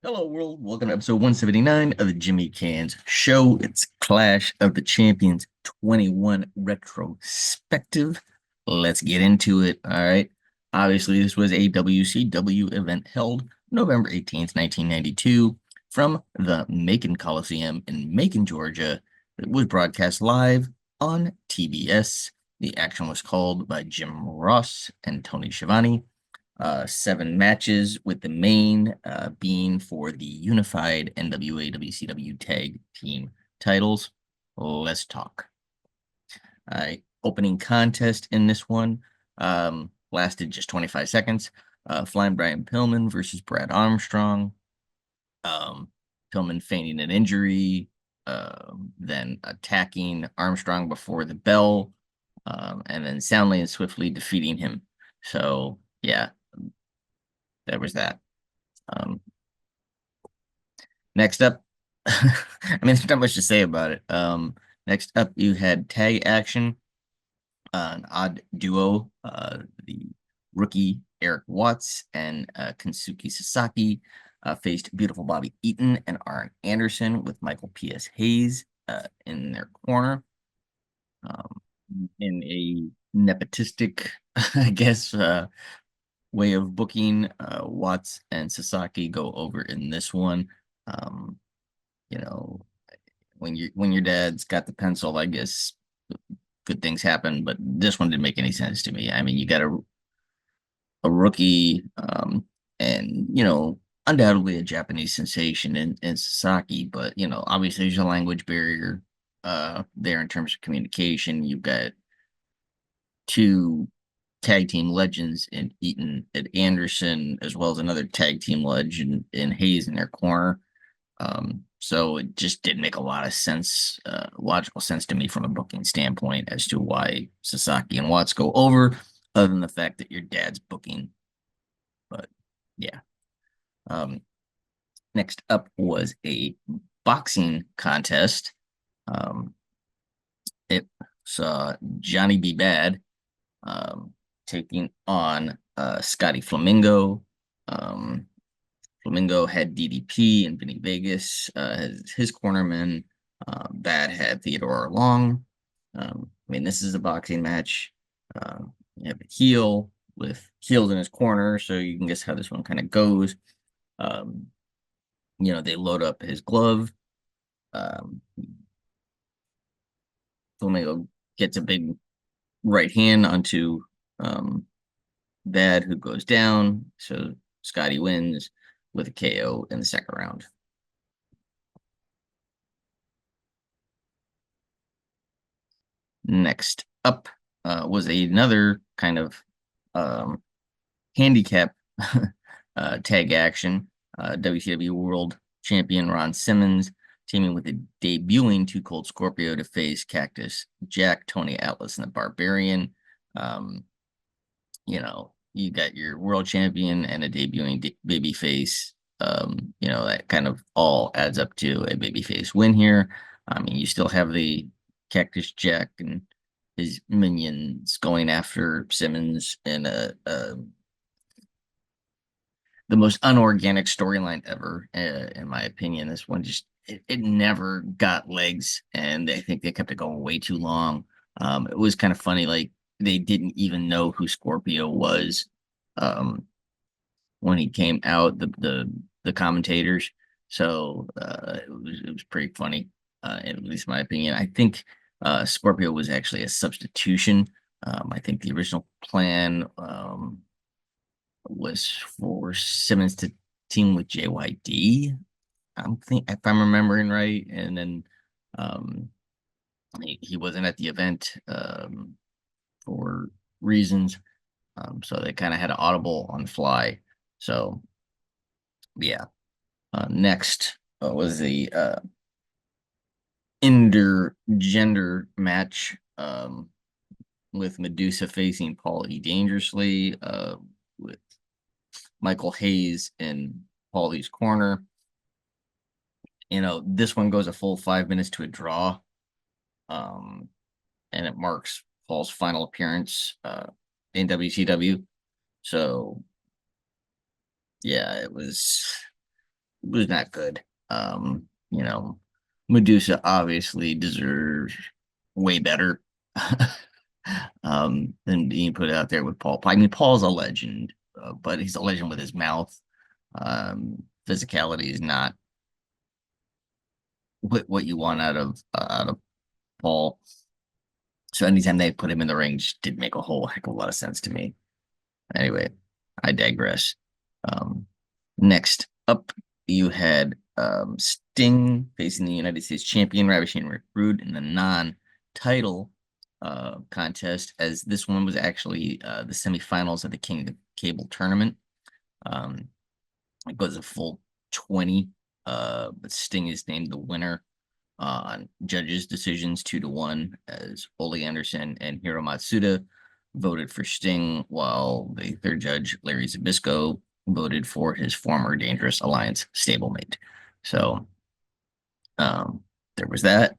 Hello, world. Welcome to episode 179 of the Jimmy Canz Show. It's Clash of the Champions 21 Retrospective. Let's get into it. All right. Obviously, this was a WCW event held November 18th, 1992, from the Macon Coliseum in Macon, Georgia. It was broadcast live on TBS. The action was called by Jim Ross and Tony Schiavone. 7 matches, with the main being for the unified NWA WCW tag team titles. Let's talk. Opening contest in this one lasted just 25 seconds. Flying Brian Pillman versus Brad Armstrong. Pillman feigning an injury, then attacking Armstrong before the bell, and then soundly and swiftly defeating him. So, yeah, there was that. Um, Next up, I mean, there's not much to say about it. Next up, you had tag action, an odd duo, the rookie Eric Watts and Kensuke Sasaki faced beautiful Bobby Eaton and Arn Anderson with Michael P.S. Hayes in their corner. In a nepotistic, I guess, way of booking, Watts and Sasaki go over in this one. Um, you know, when your dad's got the pencil, I guess good things happen. But this one didn't make any sense to me. I mean, you got a rookie, and undoubtedly a Japanese sensation in Sasaki, but obviously there's a language barrier there in terms of communication. You've got two tag team legends in Eaton and Anderson, as well as another tag team legend in Hayes in their corner. So it just didn't make a lot of sense, logical sense to me from a booking standpoint as to why Sasaki and Watts go over, other than the fact that your dad's booking. But yeah. Um, Next up was a boxing contest. Um, it saw Johnny B. Bad taking on Scotty Flamingo. Um, Flamingo had DDP and Vinny Vegas as his cornerman. Bad had Theodore Long. I mean, this is a boxing match. You have a heel with heels in his corner, so you can guess how this one kind of goes. Um, they load up his glove. Um, Flamingo gets a big right hand onto um, Bad, who goes down. So Scotty wins with a KO in the second round. Next up was another kind of um, handicap tag action. WCW World Champion Ron Simmons teaming with a debuting Too Cold Scorpio to face Cactus Jack, Tony Atlas, and the Barbarian. Um, you got your world champion and a debuting babyface. That kind of all adds up to a babyface win here. I mean, you still have the Cactus Jack and his minions going after Simmons in the most unorganic storyline ever, in my opinion. This one just it never got legs, and I think they kept it going way too long. It was kind of funny, like they didn't even know who Scorpio was um, when he came out. The commentators, so it was pretty funny, at least my opinion. I think Scorpio was actually a substitution. I think the original plan was for Simmons to team with JYD. If I'm remembering right, and then um, he wasn't at the event for reasons, so they kind of had an audible on the fly. So yeah. Next was the intergender match with Medusa facing Paul E. Dangerously, with Michael Hayes in Paulie's corner. This one goes a full 5 minutes to a draw, and it marks Paul's final appearance in WCW. So, yeah, it was was not good. You know, Medusa obviously deserves way better than being put out there with Paul. I mean, Paul's a legend, but he's a legend with his mouth. Physicality is not what you want out of Paul. So anytime they put him in the ring, just didn't make a whole heck of a lot of sense to me. Anyway, I digress. Um, Next up, you had Sting facing the United States champion Ravishing Rick Rude in the non-title contest, as this one was actually the semifinals of the King of Cable tournament. Um, it was a full 20, but Sting is named the winner on judges' decisions 2-1, as Ole Anderson and Hiro Matsuda voted for Sting, while the third judge, Larry Zbyszko, voted for his former Dangerous Alliance stablemate. So um, there was that.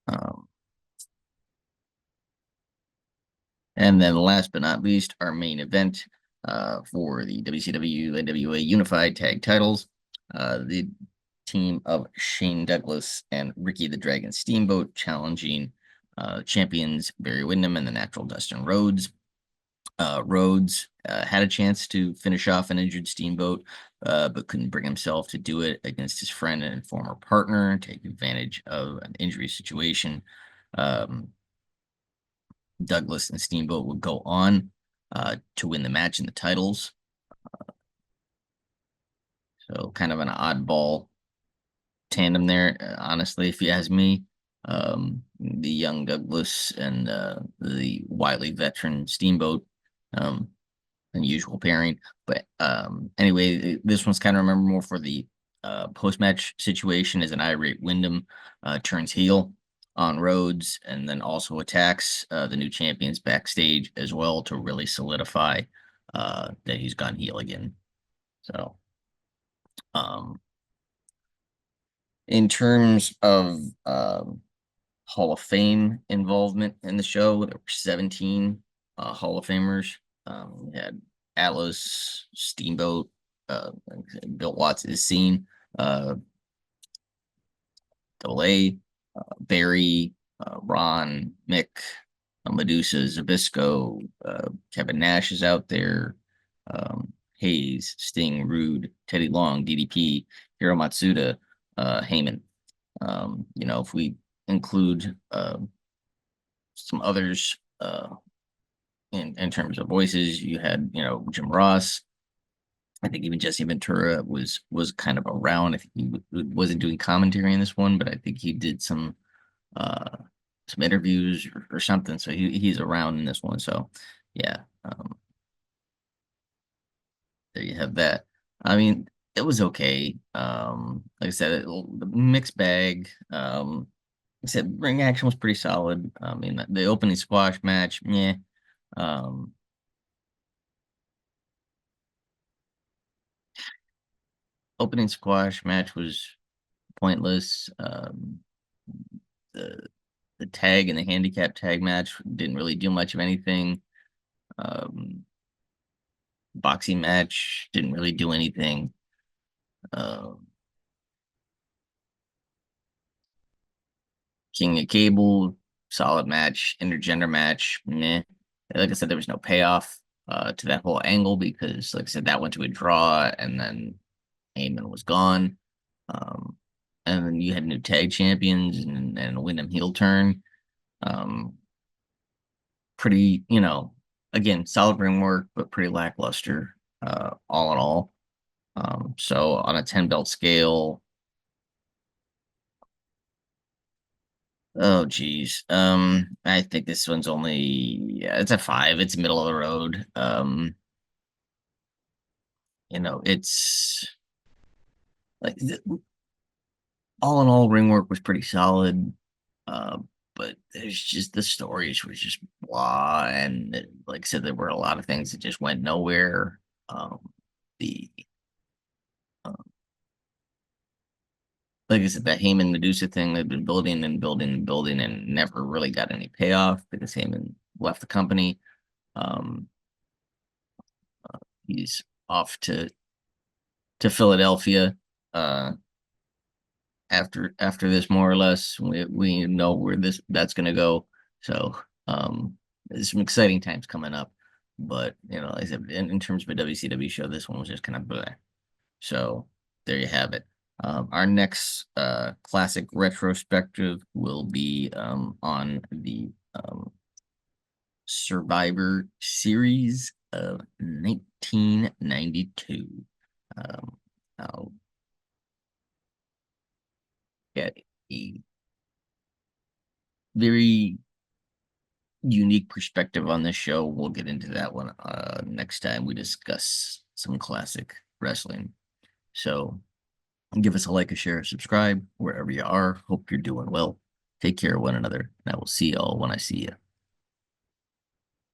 Um, and then last but not least, our main event for the WCW NWA Unified Tag Titles. The team of Shane Douglas and Ricky the Dragon Steamboat challenging champions Barry Windham and the Natural Dustin Rhodes. Rhodes had a chance to finish off an injured Steamboat, but couldn't bring himself to do it against his friend and former partner, take advantage of an injury situation. Um, Douglas and Steamboat would go on to win the match and the titles. So kind of an oddball tandem there, honestly, if you ask me. The young Douglas and the wily veteran Steamboat, um, unusual pairing. But anyway, this one's kind of remember more for the post-match situation as an irate Wyndham turns heel on Rhodes and then also attacks the new champions backstage as well to really solidify that he's gone heel again. So um, in terms of Hall of Fame involvement in the show, there were 17 Hall of Famers. We had Atlas, Steamboat, Bill Watts is seen, uh, Double A, Barry, Ron, Mick, Medusa, Zabisco, Kevin Nash is out there, Hayes, Sting, Rude, Teddy Long, DDP, Hiro Matsuda, Heyman. If we include some others in terms of voices, you had Jim Ross. I think even Jesse Ventura was kind of around. I think he wasn't doing commentary in this one, but I think he did uh, some interviews or something. So he's around in this one. So yeah, there you have that. I mean, it was okay. Like I said, the mixed bag. Like I said, ring action was pretty solid. I mean, the opening squash match, yeah. Um, Opening squash match was pointless. The the tag and the handicap tag match didn't really do much of anything. Um, Boxing match didn't really do anything. Um, King of Cable, solid match. Intergender match, meh. Like I said, there was no payoff to that whole angle because, like I said, that went to a draw, and then Heyman was gone. Um, and then you had new tag champions and a Wyndham heel turn. Um, Pretty, again, solid ring work, but pretty lackluster, all in all. So on a 10 belt scale, oh geez. I think this one's only, yeah, it's a 5. It's middle of the road. It's like all in all, ring work was pretty solid. Uh, but there's just the stories was just blah, and like I said, there were a lot of things that just went nowhere. The uh, like I said, the Heyman Medusa thing they've been building and building and building and never really got any payoff because Heyman left the company. Um, he's off to Philadelphia. uh after this, more or less, we know where that's gonna go. So there's some exciting times coming up. But like I said, in terms of a WCW show, this one was just kind of bleh. So there you have it. Our next classic retrospective will be on the Survivor Series of 1992. Um, I'll get a very unique perspective on this show. We'll get into that one next time we discuss some classic wrestling. So give us a like, a share, subscribe wherever you are. Hope you're doing well. Take care of one another, and I will see y'all when I see you.